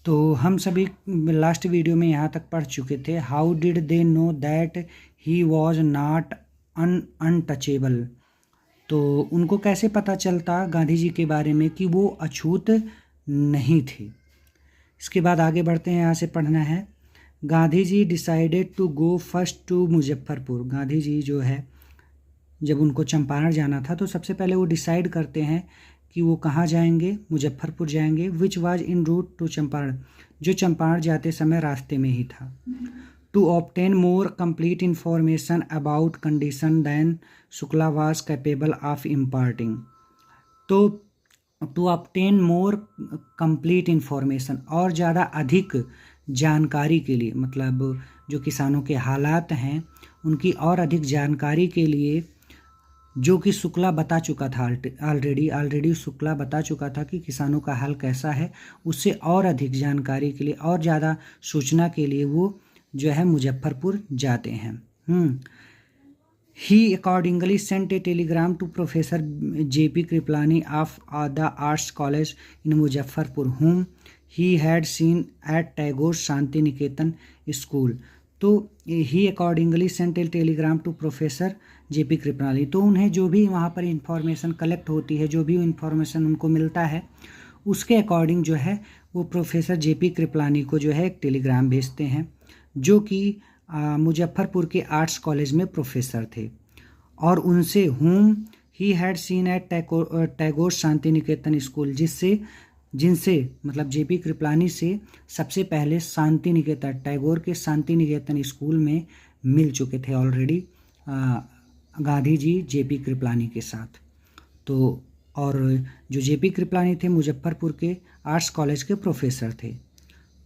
तो हम सभी लास्ट वीडियो में यहाँ तक पढ़ चुके थे। How did they know that he was not untouchable. तो उनको कैसे पता चलता गांधी जी के बारे में कि वो अछूत नहीं थे। इसके बाद आगे बढ़ते हैं, यहाँ से पढ़ना है। Gandhi ji decided to go first to Muzaffarpur. Gandhi ji जो है जब उनको चंपारण जाना था तो सबसे पहले वो डिसाइड करते हैं कि वो कहाँ जाएंगे, मुजफ्फरपुर जाएंगे। Which was in route to Champaran, जो चंपारण जाते समय रास्ते में ही था। To obtain more complete information about condition than Shukla was capable of imparting. तो to obtain more complete information, और ज़्यादा अधिक जानकारी के लिए, मतलब जो किसानों के हालात हैं उनकी और अधिक जानकारी के लिए, जो कि शुक्ला बता चुका था ऑलरेडी शुक्ला बता चुका था कि किसानों का हाल कैसा है, उससे और अधिक जानकारी के लिए और ज़्यादा सूचना के लिए वो जो है मुजफ्फरपुर जाते हैं। He accordingly sent a telegram to professor JP Kripalani of the arts college in Muzaffarpur whom he had seen at Tagore Shantiniketan school. तो he accordingly sent a telegram to professor JP Kripalani, तो उन्हें जो भी वहाँ पर इंफॉर्मेशन कलेक्ट होती है, जो भी इंफॉर्मेशन उनको मिलता है, उसके अकॉर्डिंग जो है वो प्रोफेसर JP कृपलानी को जो है एक टेलीग्राम भेजते हैं, जो कि मुजफ्फरपुर के आर्ट्स कॉलेज में प्रोफेसर थे। और उनसे whom he had seen at Tagore Shantiniketan school, जिनसे मतलब JP कृपलानी से सबसे पहले शांति निकेतन, टैगोर के शांति निकेतन स्कूल में मिल चुके थे ऑलरेडी गांधी जी JP कृपलानी के साथ। तो और जो JP कृपलानी थे मुजफ्फरपुर के आर्ट्स कॉलेज के प्रोफेसर थे,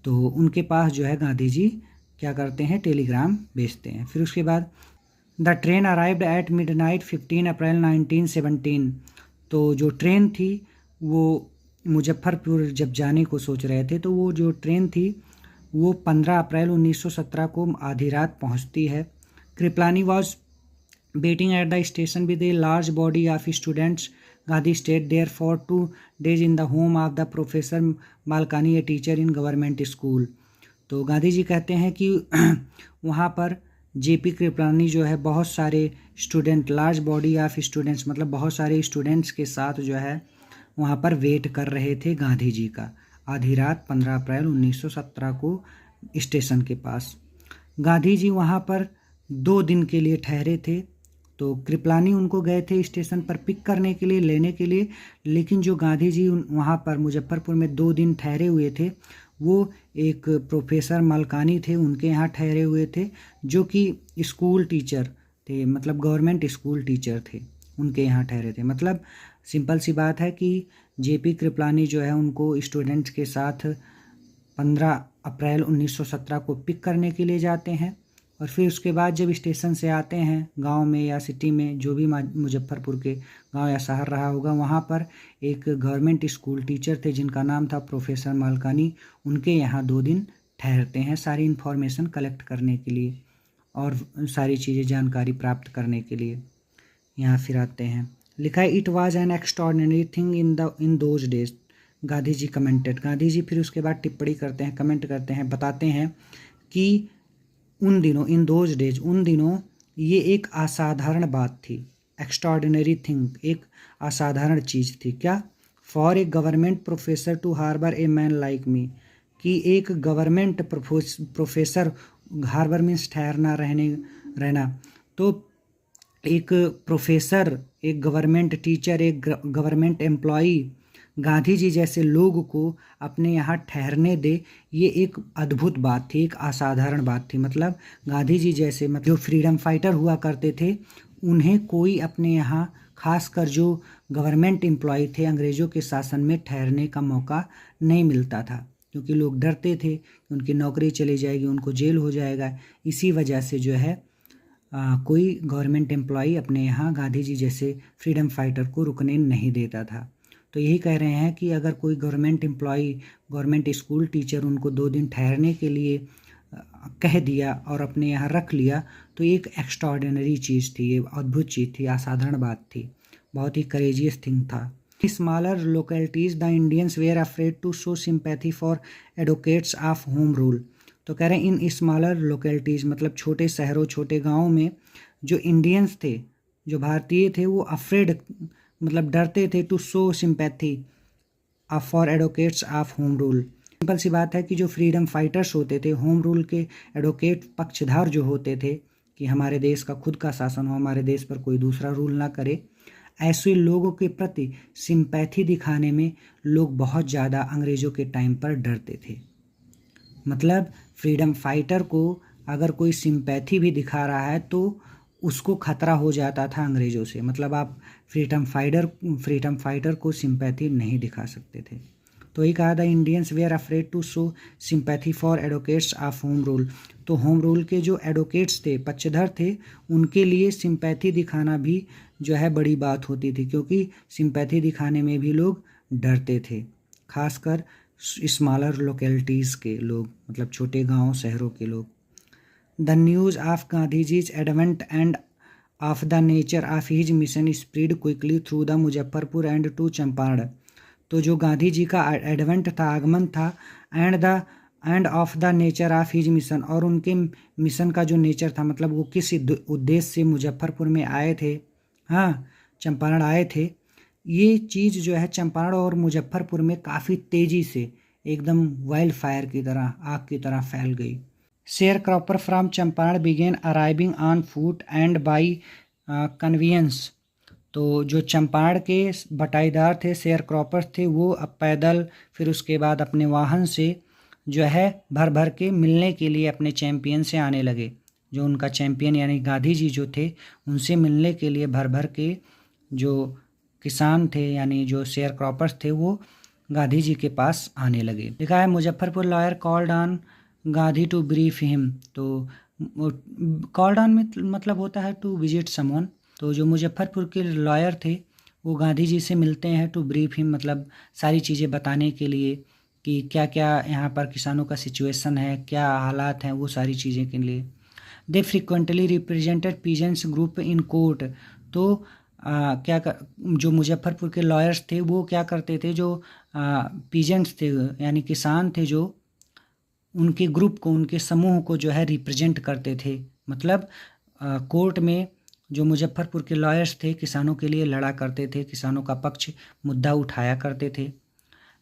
तो उनके पास जो है गांधी जी क्या करते हैं, टेलीग्राम भेजते हैं। फिर उसके बाद the train arrived at midnight 15 अप्रैल 1917। तो जो ट्रेन थी वो मुजफ्फरपुर जब जाने को सोच रहे थे, तो वो जो ट्रेन थी वो 15 अप्रैल 1917 को आधी रात पहुंचती है। Kripalani was waiting at the station with a large body of students. Gandhi stayed there for 2 days in the home of the professor Malkani, a teacher in government school. तो गांधी जी कहते हैं कि वहाँ पर JP कृपलानी जो है बहुत सारे student, large body of students, मतलब बहुत सारे स्टूडेंट्स के साथ जो है वहाँ पर वेट कर रहे थे गांधी जी का, आधी रात 15 अप्रैल 1917 को स्टेशन के पास। गांधी जी वहाँ पर 2 दिन के लिए ठहरे थे। तो कृपलानी उनको गए थे स्टेशन पर पिक करने के लिए, लेने के लिए, लेकिन जो गांधी जी वहाँ पर मुजफ्फरपुर में 2 दिन ठहरे हुए थे, वो एक प्रोफेसर मालकानी थे, उनके यहाँ ठहरे हुए थे, जो कि स्कूल टीचर थे, मतलब गवर्नमेंट स्कूल टीचर थे, उनके यहाँ ठहरे थे। मतलब सिंपल सी बात है कि JP कृपलानी जो है उनको स्टूडेंट्स के साथ 15 अप्रैल 1917 को पिक करने के लिए जाते हैं, और फिर उसके बाद जब स्टेशन से आते हैं गांव में या सिटी में, जो भी मुजफ्फरपुर के गांव या शहर रहा होगा, वहां पर एक गवर्नमेंट स्कूल टीचर थे जिनका नाम था प्रोफेसर मालकानी, उनके यहाँ 2 दिन ठहरते हैं सारी इन्फॉर्मेशन कलेक्ट करने के लिए और सारी चीज़ें जानकारी प्राप्त करने के लिए। यहाँ फिर आते हैं, लिखा है it was an extraordinary thing in those days. Gandhi ji commented, Gandhi ji फिर उसके बाद टिप्पणी करते हैं, कमेंट करते हैं, बताते हैं कि उन दिनों, इन दोज डेज, उन दिनों ये एक असाधारण बात थी। एक्स्ट्रॉर्डिनरी थिंग, एक असाधारण चीज़ थी। क्या? For a government professor to harbour a man like me, कि एक गवर्नमेंट प्रोफेसर, हार्बर मीन्स ठहरना, रहना, तो एक प्रोफेसर, एक गवर्नमेंट टीचर, एक गवर्नमेंट एम्प्लॉई गांधी जी जैसे लोग को अपने यहाँ ठहरने दे, ये एक अद्भुत बात थी, एक असाधारण बात थी। मतलब गांधी जी जैसे, मतलब जो फ्रीडम फाइटर हुआ करते थे, उन्हें कोई अपने यहाँ, खासकर जो गवर्नमेंट एम्प्लॉय थे, अंग्रेज़ों के शासन में ठहरने का मौका नहीं मिलता था, क्योंकि लोग डरते थे कि उनकी नौकरी चली जाएगी, उनको जेल हो जाएगा। इसी वजह से जो है कोई गवर्नमेंट एम्प्लॉय अपने यहाँ गांधी जी जैसे फ्रीडम फाइटर को रुकने नहीं देता था। तो यही कह रहे हैं कि अगर कोई government employ, government school teacher उनको 2 दिन ठहरने के लिए कह दिया और अपने यहाँ रख लिया, तो एक एक्स्ट्राऑर्डिनरी चीज़ थी, ये अद्भुत चीज़ थी, असाधारण बात थी, बहुत ही करेजियस थिंग था। Smaller localities, the Indians were afraid to show sympathy for advocates of home rule. तो कह रहे हैं इन स्मॉलर लोकेलिटीज़ मतलब छोटे शहरों छोटे गांवों में जो इंडियंस थे, जो भारतीय थे, वो अफ्रेड मतलब डरते थे to show sympathy for advocates of home rule. Simple सी बात है कि जो फ्रीडम फाइटर्स होते थे, होम रूल के एडवोकेट पक्षधार जो होते थे कि हमारे देश का खुद का शासन हो, हमारे देश पर कोई दूसरा रूल ना करे, ऐसे लोगों के प्रति सिंपैथी दिखाने में लोग बहुत ज़्यादा अंग्रेज़ों के टाइम पर डरते थे। मतलब फ्रीडम फाइटर को अगर कोई सिंपैथी भी दिखा रहा है तो उसको खतरा हो जाता था अंग्रेज़ों से। मतलब आप फ्रीडम फाइटर को सिंपैथी नहीं दिखा सकते थे। तो ये कहा था Indians were afraid to show sympathy for advocates of home rule. तो होम रूल के जो एडवोकेट्स थे, पक्षधर थे, उनके लिए सिंपैथी दिखाना भी जो है बड़ी बात होती थी, क्योंकि सिंपैथी दिखाने में भी लोग डरते थे, खासकर स्मॉलर लोकेलिटीज़ के लोग, मतलब छोटे गांव शहरों के लोग। The news of Gandhiji's advent and of the nature of his mission spread quickly through the Muzaffarpur and to Champaran. तो जो गांधी जी का एडवेंट था, आगमन था, and of the nature of his mission, और उनके मिशन का जो नेचर था, मतलब वो किस उद्देश्य से मुजफ्फरपुर में आए थे, हाँ चंपारण आए थे, ये चीज़ जो है चंपारण और मुजफ्फरपुर में काफ़ी तेज़ी से एकदम वाइल्ड फायर की तरह, आग की तरह फैल गई। Share cropper from Champaran began arriving on foot and by conveyance. तो जो चंपारण के बटाईदार थे, शेयर क्रॉपर्स थे, वो अब पैदल, फिर उसके बाद अपने वाहन से जो है भर भर के मिलने के लिए अपने चैम्पियन से आने लगे। जो उनका चैम्पियन यानी गांधी जी जो थे, उनसे मिलने के लिए भर भर के जो किसान थे यानी जो शेयर क्रॉपर्स थे, वो गांधी जी के पास आने लगे। लिखा है Muzaffarpur lawyer called on Gandhi to brief him. तो कॉल्ड ऑन में मतलब होता है टू विजिट समवन। तो जो मुजफ्फरपुर के लॉयर थे वो गांधी जी से मिलते हैं टू ब्रीफ हिम, मतलब सारी चीज़ें बताने के लिए कि क्या क्या यहाँ पर किसानों का सिचुएशन है, क्या हालात हैं, वो सारी चीज़ें के लिए। They frequently represented peasants group in court. तो जो मुजफ्फरपुर के लॉयर्स थे वो क्या करते थे, जो पीजेंट्स थे यानी किसान थे, जो उनके ग्रुप को, उनके समूह को जो है रिप्रेजेंट करते थे। मतलब कोर्ट में जो मुजफ्फरपुर के लॉयर्स थे किसानों के लिए लड़ा करते थे, किसानों का पक्ष मुद्दा उठाया करते थे।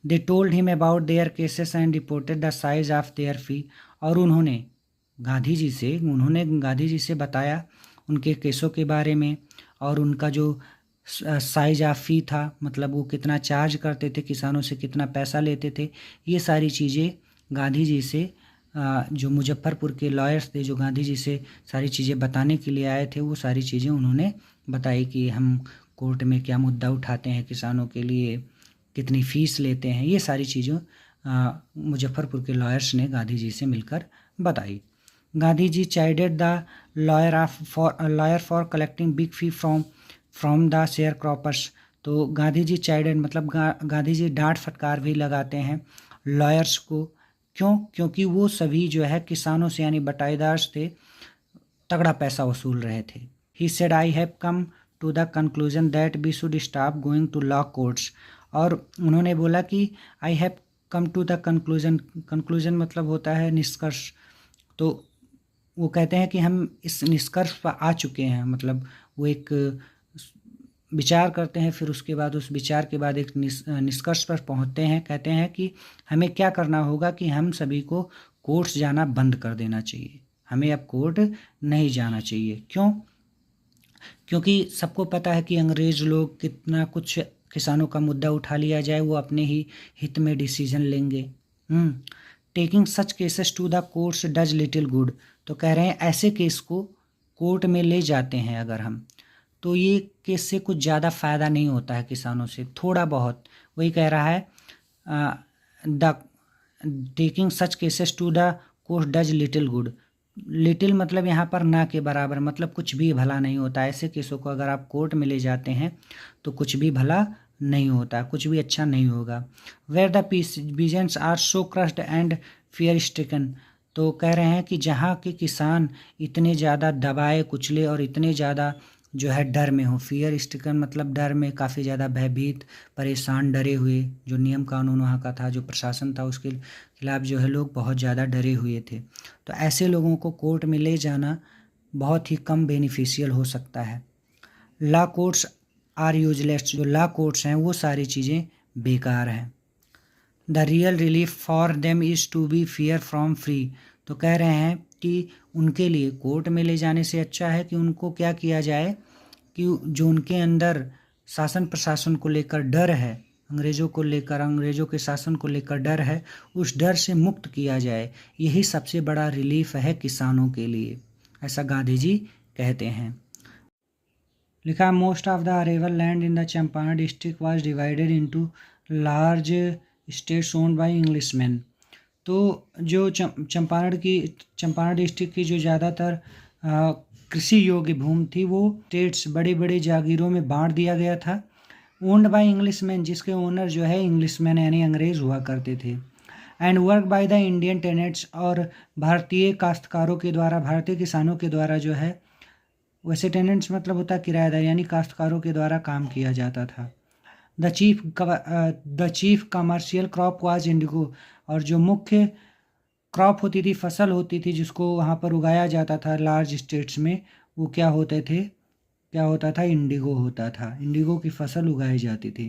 They told him about their cases and reported the size of their fee. और उन्होंने गांधी जी से बताया उनके केसों के बारे में, और उनका जो साइज ऑफ फी था, मतलब वो कितना चार्ज करते थे, किसानों से कितना पैसा लेते थे, ये सारी चीज़ें गांधी जी से जो मुजफ्फरपुर के लॉयर्स थे, जो गांधी जी से सारी चीज़ें बताने के लिए आए थे, वो सारी चीज़ें उन्होंने बताई कि हम कोर्ट में क्या मुद्दा उठाते हैं, किसानों के लिए कितनी फ़ीस लेते हैं, ये सारी चीज़ें मुजफ्फरपुर के लॉयर्स ने गांधी जी से मिलकर बताई। Gandhi ji chided the lawyer for collecting big fee from the share croppers. तो गांधी जी चाइडेड मतलब गांधी जी डांट फटकार भी लगाते हैं लॉयर्स को। क्यों? क्योंकि वो सभी जो है किसानों से यानी बटाईदार्स थे, तगड़ा पैसा वसूल रहे थे। He said I have come to the conclusion that we should stop going to law courts. और उन्होंने बोला कि I have come to the conclusion मतलब होता है निष्कर्ष। तो वो कहते हैं कि हम इस निष्कर्ष पर आ चुके हैं, मतलब वो एक विचार करते हैं, फिर उसके बाद उस विचार के बाद एक निष्कर्ष पर पहुंचते हैं। कहते हैं कि हमें क्या करना होगा कि हम सभी को कोर्ट्स जाना बंद कर देना चाहिए, हमें अब कोर्ट नहीं जाना चाहिए। क्यों? क्योंकि सबको पता है कि अंग्रेज़ लोग कितना कुछ किसानों का मुद्दा उठा लिया जाए वो अपने ही हित में डिसीजन लेंगे। Taking such cases to the courts does little good. तो कह रहे हैं ऐसे केस को कोर्ट में ले जाते हैं अगर हम, तो ये केस से कुछ ज़्यादा फ़ायदा नहीं होता है किसानों से, थोड़ा बहुत। वही कह रहा है the taking such cases to the court does little good. Little मतलब यहाँ पर ना के बराबर, मतलब कुछ भी भला नहीं होता। ऐसे केसों को अगर आप कोर्ट में ले जाते हैं तो कुछ भी भला नहीं होता, कुछ भी अच्छा नहीं होगा। Where the peasants are so crushed and fear stricken. तो कह रहे हैं कि जहाँ के किसान इतने ज़्यादा दबाए कुचले और इतने ज़्यादा जो है डर में हो। फियर स्ट्रिकन मतलब डर में, काफ़ी ज़्यादा भयभीत, परेशान, डरे हुए। जो नियम कानून वहाँ का था, जो प्रशासन था, उसके खिलाफ जो है लोग बहुत ज़्यादा डरे हुए थे। तो ऐसे लोगों को कोर्ट में ले जाना बहुत ही कम बेनिफिशियल हो सकता है। लॉ कोर्ट्स आर यूजलेस, जो लॉ कोर्ट्स हैं वो सारी चीज़ें बेकार हैं। The real relief for them is to be fear from free. तो कह रहे हैं कि उनके लिए कोर्ट में ले जाने से अच्छा है कि उनको क्या किया जाए कि जो उनके अंदर शासन प्रशासन को लेकर डर है, अंग्रेज़ों को लेकर, अंग्रेज़ों के शासन को लेकर डर है, उस डर से मुक्त किया जाए। यही सबसे बड़ा रिलीफ है किसानों के लिए, ऐसा गांधी जी कहते हैं। लिखा, most of the arable land in the Champaran district was divided into large states owned by Englishman. तो जो चंपारण डिस्ट्रिक्ट की जो ज़्यादातर कृषि योग्य भूमि थी वो स्टेट्स, बड़े बड़े जागीरों में बांट दिया गया था। ओन्ड बाय इंग्लिशमैन, जिसके ओनर जो है इंग्लिशमैन यानी अंग्रेज़ हुआ करते थे। And work by the Indian tenants, और भारतीय काश्तकारों के द्वारा, भारतीय किसानों के द्वारा जो है, वैसे टेनेंट्स मतलब होता है किराएदार, यानी काश्तकारों के द्वारा काम किया जाता था। The chief commercial crop was Indigo, और जो मुख्य क्रॉप होती थी, फसल होती थी जिसको वहाँ पर उगाया जाता था लार्ज स्टेट्स में, वो क्या होता था, इंडिगो होता था। इंडिगो की फसल उगाई जाती थी।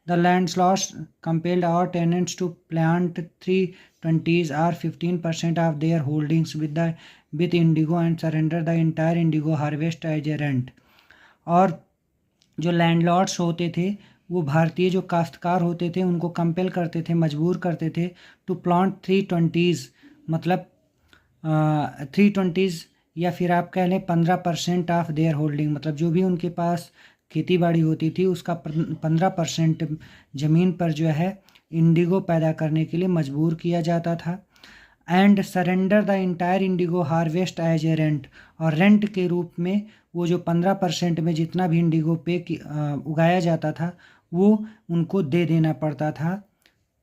The landlords compelled our tenants to plant 320 और 15% of their holdings with indigo and surrender the entire indigo harvest as a rent. और जो लैंडलॉर्ड्स होते थे वो भारतीय जो काश्तकार होते थे उनको कंपेल करते थे, मजबूर करते थे टू प्लांट 320, मतलब 320, या फिर आप कह लें 15% ऑफ देयर होल्डिंग, मतलब जो भी उनके पास खेती बाड़ी होती थी उसका 15% ज़मीन पर जो है इंडिगो पैदा करने के लिए मजबूर किया जाता था। And surrender the entire indigo harvest as a rent, और रेंट के रूप में वो जो 15% में जितना भी इंडिगो उगाया जाता था वो उनको दे देना पड़ता था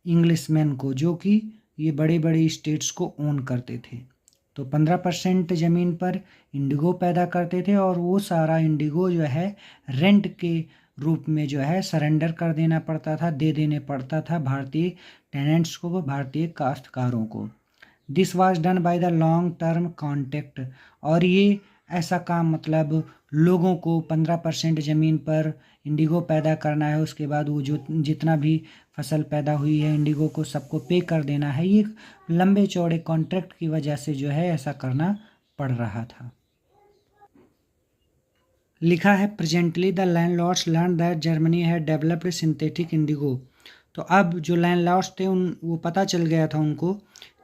इंग्लिशमैन को, जो कि ये बड़े बड़े स्टेट्स को ओन करते थे। तो 15% ज़मीन पर इंडिगो पैदा करते थे और वो सारा इंडिगो जो है रेंट के रूप में जो है सरेंडर कर देना पड़ता था, दे देने पड़ता था भारतीय टेनेंट्स को, भारतीय काश्तकारों को। This was done by the long term contract, और ये ऐसा काम, मतलब लोगों को 15% ज़मीन पर इंडिगो पैदा करना है, उसके बाद वो जो जितना भी फसल पैदा हुई है इंडिगो को सबको पे कर देना है। ये लंबे चौड़े कॉन्ट्रैक्ट की वजह से जो है ऐसा करना पड़ रहा था। लिखा है, presently the landlords learn that Germany had developed synthetic Indigo. तो अब जो लैंडलॉर्ड्स थे वो पता चल गया था उनको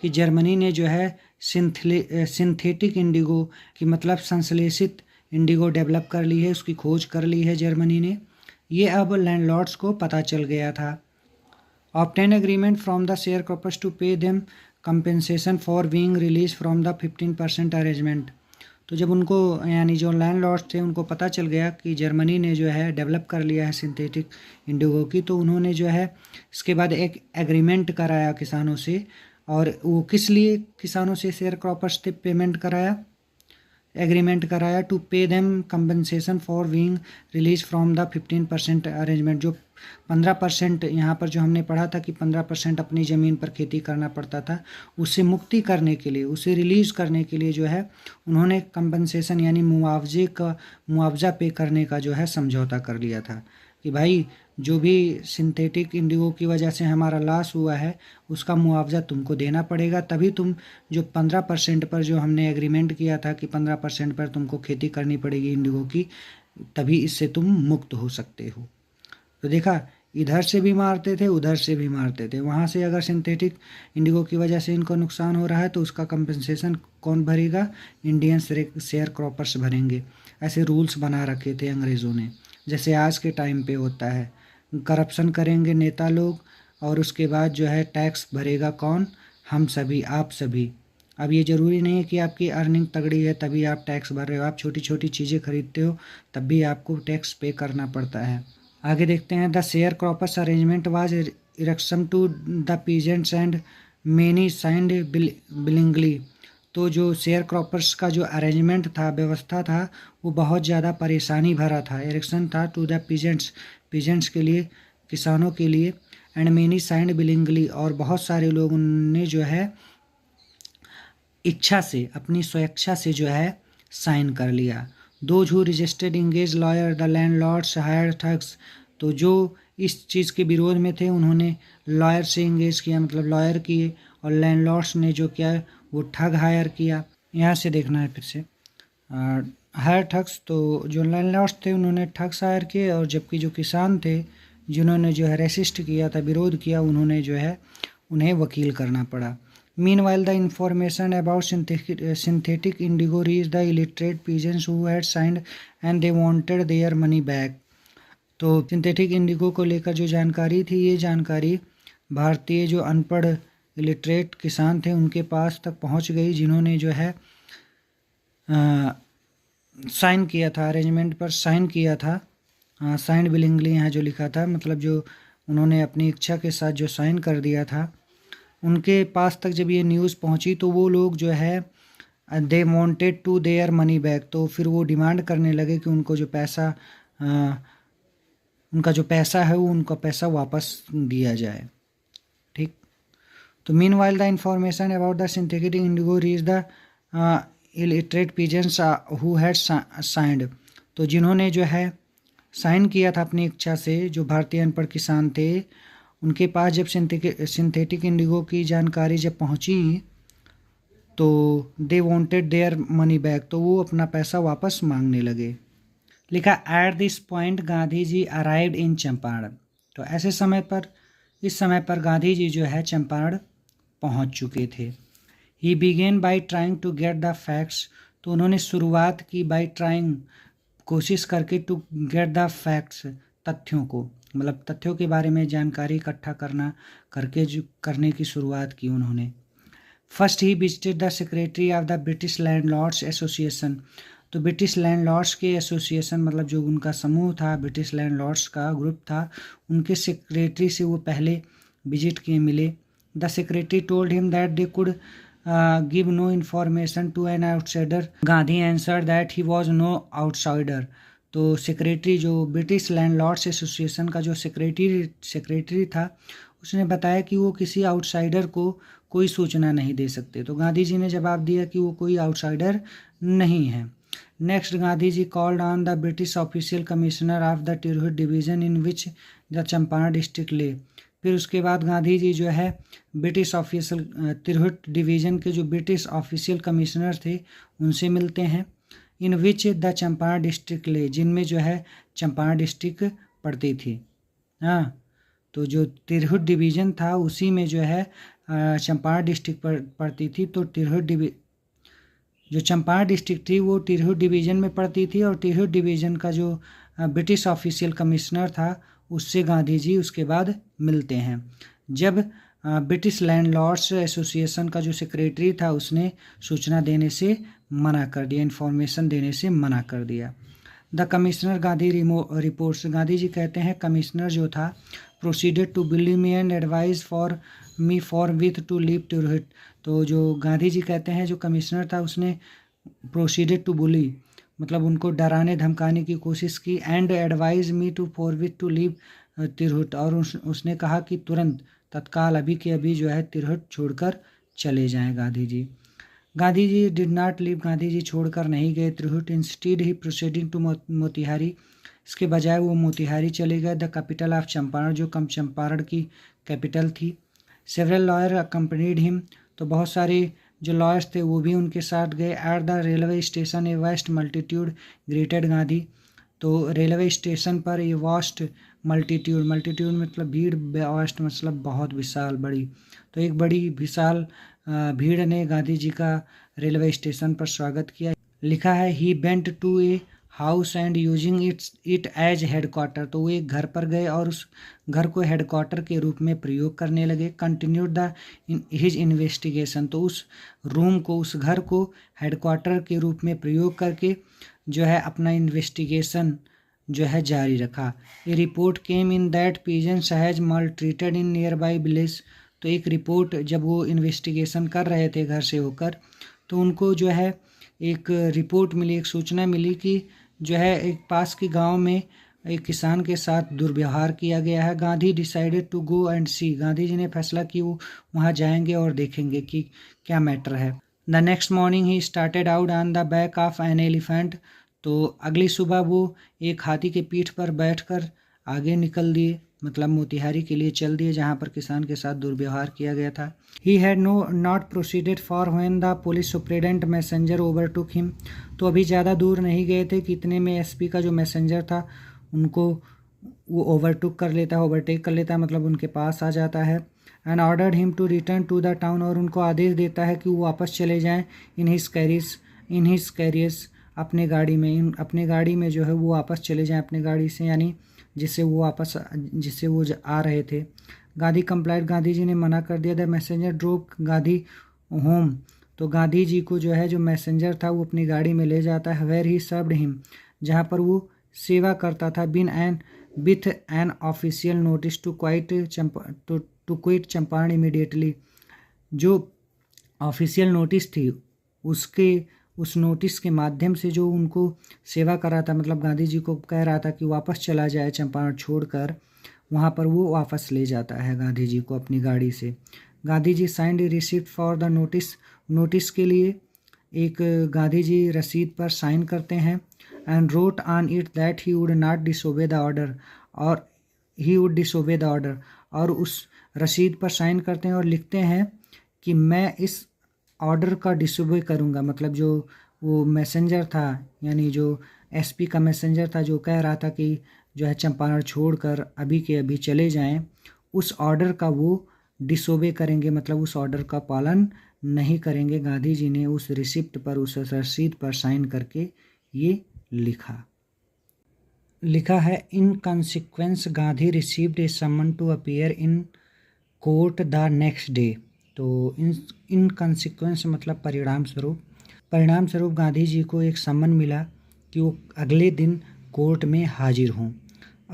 कि जर्मनी ने जो है सिंथेटिक इंडिगो की, मतलब संश्लेषित इंडिगो डेवलप कर ली है, उसकी खोज कर ली है जर्मनी ने। ये अब लैंडलॉर्ड्स को पता चल गया था। Obtain agreement from the share croppers to pay them compensation for being release from the 15% arrangement. तो जब उनको, यानी जो लैंडलॉर्ड्स थे उनको पता चल गया कि जर्मनी ने जो है डेवलप कर लिया है सिंथेटिक इंडिगो की, तो उन्होंने जो है इसके बाद एक एग्रीमेंट कराया किसानों से। और वो किस लिए किसानों से शेयर क्रॉपर्स थे पेमेंट कराया, एग्रीमेंट कराया to pay them compensation for being release from the 15% arrangement. जो 15%, यहाँ पर जो हमने पढ़ा था कि 15% अपनी ज़मीन पर खेती करना पड़ता था, उससे मुक्ति करने के लिए, उसे रिलीज़ करने के लिए जो है उन्होंने कंपनसेशन यानी मुआवजा पे करने का जो है समझौता कर लिया था कि भाई जो भी सिंथेटिक इंडिगो की वजह से हमारा लॉस हुआ है उसका मुआवजा तुमको देना पड़ेगा, तभी तुम जो 15% पर जो हमने एग्रीमेंट किया था कि 15% पर तुमको खेती करनी पड़ेगी इंडिगो की, तभी इससे तुम मुक्त हो सकते हो। तो देखा, इधर से भी मारते थे, उधर से भी मारते थे। वहाँ से अगर सिंथेटिक इंडिगो की वजह से इनको नुकसान हो रहा है तो उसका कंपनसेशन कौन भरेगा, इंडियन शेयर क्रॉपर्स भरेंगे। ऐसे रूल्स बना रखे थे अंग्रेज़ों ने, जैसे आज के टाइम पे होता है। करप्शन करेंगे नेता लोग और उसके बाद जो है टैक्स भरेगा कौन, हम सभी, आप सभी। अब ये ज़रूरी नहीं है कि आपकी अर्निंग तगड़ी है तभी आप टैक्स भर रहे हो, आप छोटी छोटी चीज़ें खरीदते हो तब भी आपको टैक्स पे करना पड़ता है। आगे देखते हैं, the share croppers arrangement was erection to the peasants and many signed willingly. तो जो शेयर क्रॉपर्स का जो अरेंजमेंट था, व्यवस्था था, वो बहुत ज़्यादा परेशानी भरा था। इरेक्शन था टू द पीजेंट्स के लिए, किसानों के लिए। एंड मेनी साइंड बिलिंगली, और बहुत सारे लोगों ने जो है इच्छा से, अपनी स्वेच्छा से जो है साइन कर लिया। Those who registered engage lawyer the landlords hire thugs, तो जो इस चीज़ के विरोध में थे उन्होंने लॉयर से इंगेज किया, मतलब लॉयर किए, और लैंडलॉर्ड्स ने जो किया वो ठग हायर किया। यहाँ से देखना है फिर से हायर ठग्स, तो जो लैंडलॉर्ड्स थे उन्होंने ठग्स हायर किए, और जबकि जो किसान थे जिन्होंने जो है रेसिस्ट किया था, विरोध किया, उन्होंने जो है उन्हें वकील करना पड़ा। Meanwhile, the information about synthetic indigo reached the illiterate peasants who had signed and they wanted their money back. तो सिंथेटिक इंडिगो को लेकर जो जानकारी थी, ये जानकारी भारतीय जो अनपढ़ इलिटरेट किसान थे उनके पास तक पहुंच गई, जिन्होंने जो है साइन किया था, अरेंजमेंट पर साइन किया था। साइंड बिलिंगली यहाँ जो लिखा था, मतलब जो उन्होंने अपनी इच्छा के साथ जो साइन कर दिया था, उनके पास तक जब ये न्यूज़ पहुंची तो वो लोग जो है they wanted to their money back, तो फिर वो डिमांड करने लगे कि उनको जो पैसा उनका जो पैसा है वो उनका पैसा वापस दिया जाए। ठीक, तो meanwhile the information about the synthetic Indigo reach the illiterate peasants who had signed, तो जिन्होंने जो है साइन किया था अपनी इच्छा से, जो भारतीय अनपढ़ किसान थे, उनके पास जब सिंथेटिक इंडिगो की जानकारी जब पहुंची तो they wanted their money back, तो वो अपना पैसा वापस मांगने लगे। लिखा at this point Gandhi ji arrived in Champaran, तो ऐसे समय पर, इस समय पर गांधी जी जो है चंपारण पहुंच चुके थे। He began by trying to get the facts, तो उन्होंने शुरुआत की बाय ट्राइंग, कोशिश करके, टू गेट द फैक्ट्स, तथ्यों को, मतलब तथ्यों के बारे में जानकारी इकट्ठा करने की शुरुआत की उन्होंने। First he visited the secretary of the British landlords association, तो ब्रिटिश लैंडलॉर्ड्स के एसोसिएशन, मतलब जो उनका समूह था, ब्रिटिश लैंडलॉर्ड्स का ग्रुप था, उनके सेक्रेटरी से वो पहले विजिट किए, मिले। The secretary told him that they could give no information to an outsider. Gandhi answered that he was no outsider, तो सेक्रेटरी, जो ब्रिटिश लैंडलॉर्ड्स एसोसिएशन का जो सेक्रेटरी था, उसने बताया कि वो किसी आउटसाइडर को कोई सूचना नहीं दे सकते। तो गांधी जी ने जवाब दिया कि वो कोई आउटसाइडर नहीं है। Next Gandhi ji called on the British official commissioner of the Tirhut division in which the Champaran district lay, फिर उसके बाद गांधी जी जो है ब्रिटिश ऑफिशियल तिरहुत डिवीज़न के जो ब्रिटिश ऑफिशियल कमिश्नर थे उनसे मिलते हैं। इन विच द चंपारण डिस्ट्रिक्ट ले, जिनमें जो है चंपारण डिस्ट्रिक्ट पड़ती थी। हाँ, तो जो तिरहुत डिवीज़न था उसी में जो है चंपारण डिस्ट्रिक्ट पड़ती थी। तो जो चंपारण डिस्ट्रिक्ट थी वो तिरहुत डिवीज़न में पड़ती थी, और तिरहुत डिवीज़न का जो ब्रिटिश ऑफिशियल कमिश्नर था उससे गांधी जी उसके बाद मिलते हैं। जब ब्रिटिश लैंडलॉर्ड्स एसोसिएशन का जो सेक्रेटरी था उसने सूचना देने से मना कर दिया, इन्फॉर्मेशन देने से मना कर दिया। The commissioner Gandhi reports, Gandhi ji कहते हैं कमिश्नर जो था proceeded to bully me and advise for me forthwith to leave Tirhut, तो जो गांधी जी कहते हैं जो कमिश्नर था उसने प्रोसीडेड टू बुली, मतलब उनको डराने धमकाने की कोशिश की, and advise me to forthwith to leave Tirhut, और उसने कहा कि तुरंत तत्काल अभी के अभी जो है तिरहुत छोड़कर चले जाएं Gandhi ji. Gandhi ji did not leave, Gandhi ji छोड़कर नहीं गए Tirhut. Instead he proceeding to Motihari, इसके बजाय वो मोतिहारी चले गए, द कैपिटल ऑफ चंपारण, जो चंपारण की कैपिटल थी। सेवरल लॉयर अकम्पनीड हिम, तो बहुत सारे जो लॉयर्स थे वो भी उनके साथ गए। At the railway station a vast multitude greeted Gandhi, तो रेलवे स्टेशन पर ये वास्ट मल्टीट्यूड मतलब भीड़, वास्ट मतलब बहुत विशाल, बड़ी, तो एक बड़ी विशाल भीड़ ने गांधी जी का रेलवे स्टेशन पर स्वागत किया। लिखा है he went to a house and using it as headquarter, तो वो एक घर पर गए और उस घर को हेडक्वार्टर के रूप में प्रयोग करने लगे। कंटिन्यूड द हिज इन्वेस्टिगेशन, तो उस रूम को, उस घर को हेडक्वार्टर के रूप में प्रयोग करके जो है अपना इन्वेस्टिगेशन जो है जारी रखा। A report came in that peasants has maltreated in nearby village, तो एक रिपोर्ट जब वो इन्वेस्टिगेशन कर रहे थे घर से होकर, तो उनको जो है एक रिपोर्ट मिली, एक सूचना मिली कि जो है एक पास के गांव में एक किसान के साथ दुर्व्यवहार किया गया है। Gandhi decided to go and see, Gandhi ji ने फैसला कि वो वहाँ जाएंगे और देखेंगे कि क्या मैटर है। The next morning he started out on the back of an elephant, तो अगली सुबह वो एक हाथी के पीठ पर बैठकर आगे निकल दिए, मतलब मोतिहारी के लिए चल दिए जहाँ पर किसान के साथ दुर्व्यवहार किया गया था। He had not proceeded far when the police superintendent messenger overtook him, तो अभी ज़्यादा दूर नहीं गए थे कि इतने में एसपी का जो मैसेंजर था उनको वो ओवरटेक कर लेता, मतलब उनके पास आ जाता है। And ordered him to return to the town, और उनको आदेश देता है कि वो वापस चले जाएं इन हिज कैरियर्स, अपने गाड़ी में जो है वो वापस चले जाएं अपने गाड़ी से, यानी जिससे वो आ रहे थे। गांधी कंप्लाइड, गांधी जी ने मना कर दिया। The messenger drove Gandhi home, तो गांधी जी को जो है जो मैसेंजर था वो अपनी गाड़ी में ले जाता है। वेयर ही सर्व्ड हिम, जहाँ पर वो सेवा करता था। With an official notice to quit Champaran immediately, जो ऑफिशियल नोटिस थी उस नोटिस के माध्यम से जो उनको सेवा करा था, मतलब गांधी जी को कह रहा था कि वापस चला जाए चंपारण छोड़कर, वहाँ पर वो वापस ले जाता है गांधी जी को अपनी गाड़ी से। Gandhi ji signed receipt for the notice के लिए एक गांधी जी रसीद पर साइन करते हैं। And wrote on it that he would not disobey the order, और उस रसीद पर साइन करते हैं और लिखते हैं कि मैं इस ऑर्डर का डिसोबे करूंगा, मतलब जो वो मैसेंजर था, यानी जो एसपी का मैसेंजर था जो कह रहा था कि जो है चंपारण छोड़कर अभी के अभी चले जाएं, उस ऑर्डर का वो डिसोबे करेंगे, मतलब उस ऑर्डर का पालन नहीं करेंगे। गांधी जी ने उस रिसिप्ट पर, उस रसीद पर साइन करके ये लिखा है। In consequence Gandhi received a summon to appear in court the next day, तो इन कॉन्सिक्वेंस मतलब परिणाम स्वरूप गांधी जी को एक समन मिला कि वो अगले दिन कोर्ट में हाजिर हों।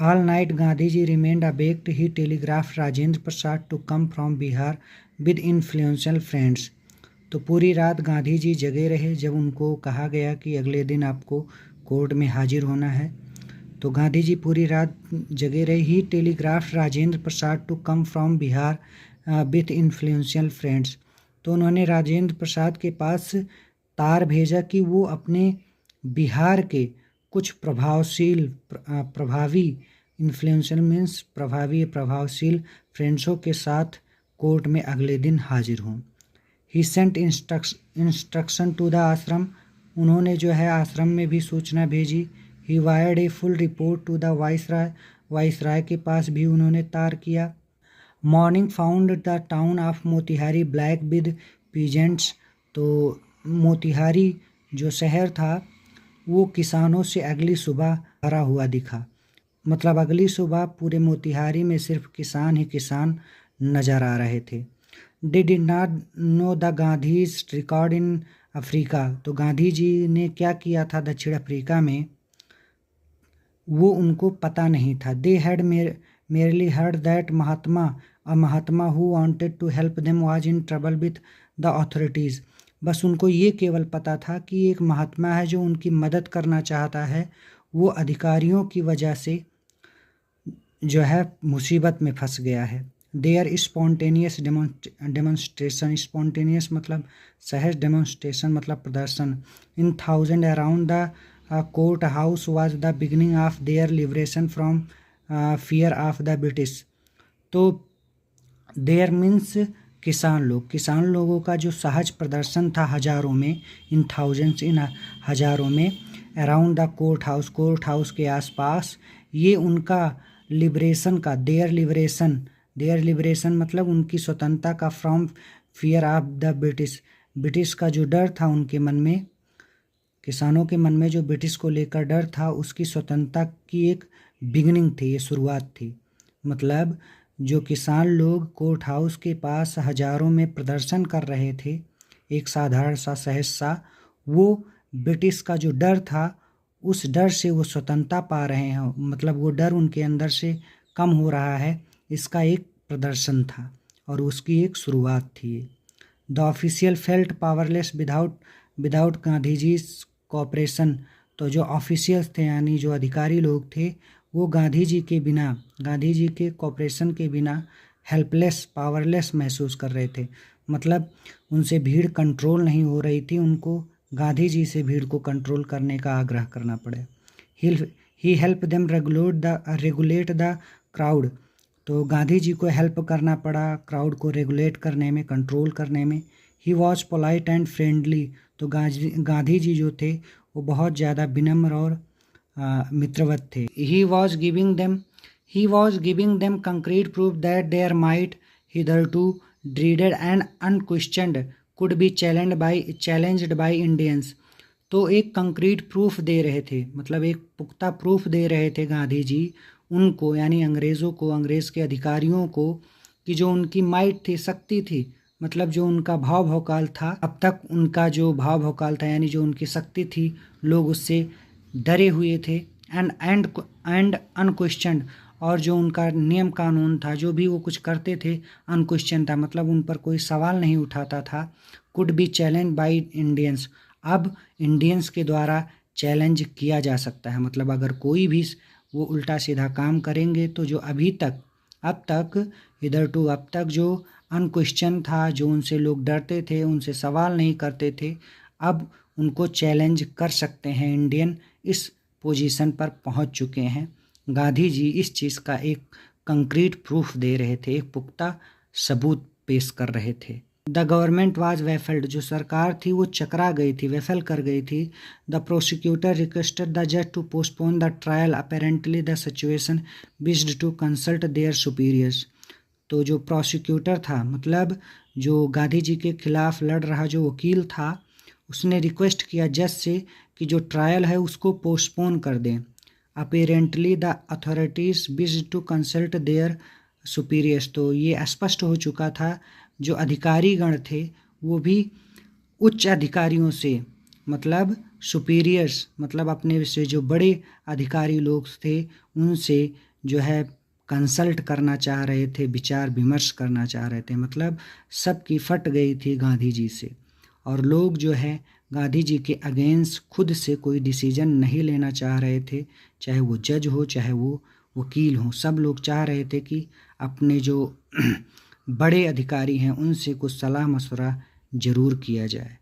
All night Gandhi ji remained awaked, he telegraph Rajendra Prasad to come from Bihar with influential friends, तो पूरी रात गांधी जी जगे रहे। जब उनको कहा गया कि अगले दिन आपको कोर्ट में हाजिर होना है, तो गांधी जी पूरी रात जगे रहे। He telegraph Rajendra Prasad to come from Bihar with influential friends, तो उन्होंने राजेंद्र प्रसाद के पास तार भेजा कि वो अपने बिहार के कुछ प्रभावी इन्फ्लुएंशियल मीन्स प्रभावशील फ्रेंड्सों के साथ कोर्ट में अगले दिन हाजिर हों। He sent instruction to the ashram, उन्होंने जो है आश्रम में भी सूचना भेजी। He wired a full report to the viceroy के पास भी उन्होंने तार किया। Morning found the town of Motihari black with peasants, तो मोतिहारी जो शहर था वो किसानों से अगली सुबह भरा हुआ दिखा, मतलब अगली सुबह पूरे मोतिहारी में सिर्फ किसान ही किसान नज़र आ रहे थे। They did not know the Gandhi's record in Africa, तो गांधी जी ने क्या किया था दक्षिण अफ्रीका में वो उनको पता नहीं था। They had merely heard that a Mahatma who wanted to help them was in trouble with the authorities, बस उनको ये केवल पता था कि एक महात्मा है जो उनकी मदद करना चाहता है, वो अधिकारियों की वजह से जो है मुसीबत में फंस गया है। देयर स्पॉन्टेनियस डेमोन्स्ट्रेशन, स्पॉन्टेनियस मतलब सहज, डेमोन्स्ट्रेशन मतलब प्रदर्शन, in thousand around the court house was the beginning of their liberation from fear of the British, तो देयर मीन्स किसान लोगों का जो सहज प्रदर्शन था हजारों में, इन थाउजेंड्स इन हजारों में, अराउंड द कोर्ट हाउस के आसपास, ये उनका लिबरेशन का, देयर लिबरेशन मतलब उनकी स्वतंत्रता का, from fear of the British का जो डर था उनके मन में, किसानों के मन में जो ब्रिटिश को लेकर डर था, उसकी स्वतंत्रता की एक बिगिनिंग थी, ये शुरुआत थी। मतलब जो किसान लोग कोर्ट हाउस के पास हजारों में प्रदर्शन कर रहे थे, एक साधारण सा सहज सा, वो ब्रिटिश का जो डर था उस डर से वो स्वतंत्रता पा रहे हैं, मतलब वो डर उनके अंदर से कम हो रहा है, इसका एक प्रदर्शन था और उसकी एक शुरुआत थी। The official felt powerless without Gandhiji's cooperation. तो जो ऑफिशियल्स थे यानी जो अधिकारी लोग थे वो गांधी जी के बिना, गांधी जी के कॉपरेशन के बिना हेल्पलेस, पावरलेस महसूस कर रहे थे। मतलब उनसे भीड़ कंट्रोल नहीं हो रही थी, उनको गांधी जी से भीड़ को कंट्रोल करने का आग्रह करना पड़े। He help them regulate the crowd. तो गांधी जी को हेल्प करना पड़ा क्राउड को रेगुलेट करने में, कंट्रोल करने में। He was polite and friendly. तो गांधी जी जो थे वो बहुत ज़्यादा विनम्र और मित्रवत थे। He was giving them concrete proof that their might hitherto dreaded and unquestioned could be challenged by Indians। तो एक कंक्रीट प्रूफ दे रहे थे, मतलब एक पुख्ता प्रूफ दे रहे थे गांधी जी उनको, यानी अंग्रेज़ों को, अंग्रेज़ के अधिकारियों को, कि जो उनकी माइट थी, शक्ति थी, मतलब जो उनका भाव भौकाल था, अब तक उनका जो भाव भौकाल था यानी जो उनकी शक्ति थी, लोग उससे डरे हुए थे। एंड अनक्वेश्चनड, और जो उनका नियम कानून था, जो भी वो कुछ करते थे, अनक्वेश्चन था, मतलब उन पर कोई सवाल नहीं उठाता था। Could be challenge by Indians, अब इंडियंस के द्वारा चैलेंज किया जा सकता है। मतलब अगर कोई भी वो उल्टा सीधा काम करेंगे तो जो अब तक अब तक जो अनक्वेश्चन था, जो उनसे लोग डरते थे, उनसे सवाल नहीं करते थे, अब उनको चैलेंज कर सकते हैं। इंडियन इस पोजीशन पर पहुंच चुके हैं। गांधी जी इस चीज़ का एक कंक्रीट प्रूफ दे रहे थे, एक पुख्ता सबूत पेश कर रहे थे। द गवर्नमेंट वाज वेफल्ड, जो सरकार थी वो चकरा गई थी, वेफल कर गई थी। द प्रोसिक्यूटर रिक्वेस्टेड द जज to postpone the trial, apparently the situation wished to consult their superiors. तो जो प्रोसिक्यूटर था, मतलब जो गांधी जी के खिलाफ लड़ रहा जो वकील था, उसने रिक्वेस्ट किया जज से कि जो ट्रायल है उसको पोस्टपोन कर दें। Apparently the authorities wished to consult their superiors, तो ये स्पष्ट हो चुका था जो अधिकारी गण थे वो भी उच्च अधिकारियों से, मतलब सुपीरियर्स, मतलब अपने से जो बड़े अधिकारी लोग थे उनसे जो है कंसल्ट करना चाह रहे थे, विचार विमर्श करना चाह रहे थे। मतलब सबकी फट गई थी गांधी जी से, और लोग जो है गांधी जी के अगेंस्ट खुद से कोई डिसीजन नहीं लेना चाह रहे थे, चाहे वो जज हो चाहे वो वकील हो। सब लोग चाह रहे थे कि अपने जो बड़े अधिकारी हैं उनसे कुछ सलाह मशवरा ज़रूर किया जाए।